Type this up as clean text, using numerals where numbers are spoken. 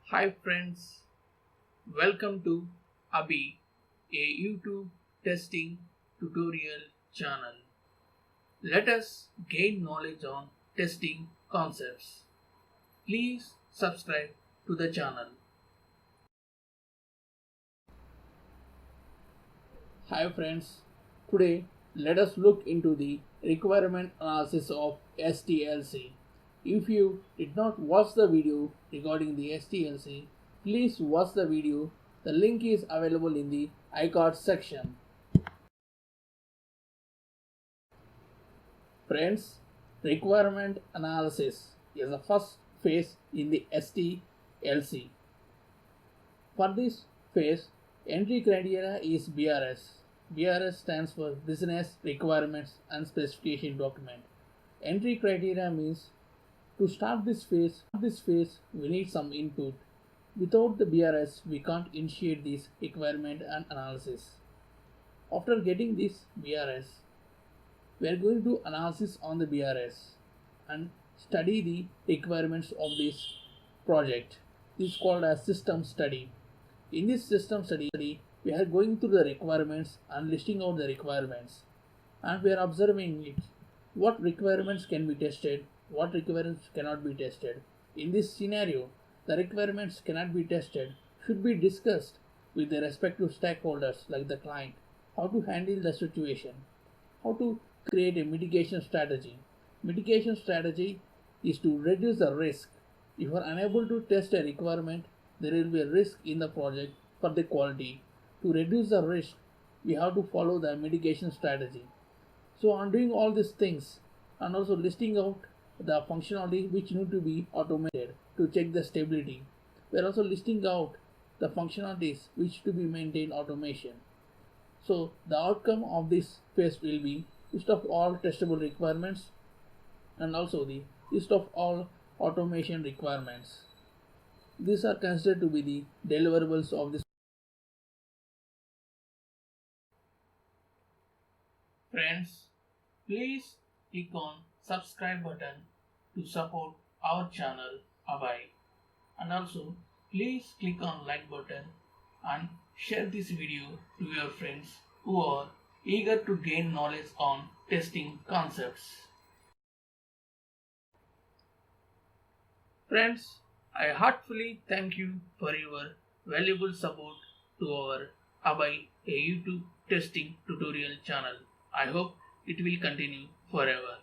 Hi friends, welcome to Abhey, a YouTube testing tutorial channel. Let us gain knowledge on testing concepts. Please subscribe to the channel. Hi friends, today let us look into the requirement analysis of STLC. If you did not watch the video regarding the STLC, please watch the video. The link is available in the iCard section. Friends, requirement analysis is the first phase in the STLC. For this phase, entry criteria is BRS. BRS stands for Business Requirements and Specification Document. Entry criteria means to start this phase, we need some input. Without the BRS, we can't initiate this requirement and analysis. After getting this BRS, we are going to analysis on the BRS and study the requirements of this project. This is called as system study. In this system study, we are going through the requirements and listing out the requirements, and we are observing it. What requirements can be tested, what requirements cannot be tested. In this scenario, the requirements cannot be tested should be discussed with the respective stakeholders like the client, how to handle the situation, how to create a mitigation strategy. Mitigation strategy is to reduce the risk. If you are unable to test a requirement, there will be a risk in the project for the quality. To reduce the risk, we have to follow the mitigation strategy. So on doing all these things and also listing out the functionality which need to be automated to check the stability, we are also listing out the functionalities which to be maintained automation. So the outcome of this phase will be list of all testable requirements and also the list of all automation requirements. These are considered to be the deliverables of this. Friends, please click on subscribe button to support our channel Abhey, and also please click on like button and share this video to your friends who are eager to gain knowledge on testing concepts. Friends, I heartfully thank you for your valuable support to our Abhey, a YouTube testing tutorial channel. I hope it will continue forever.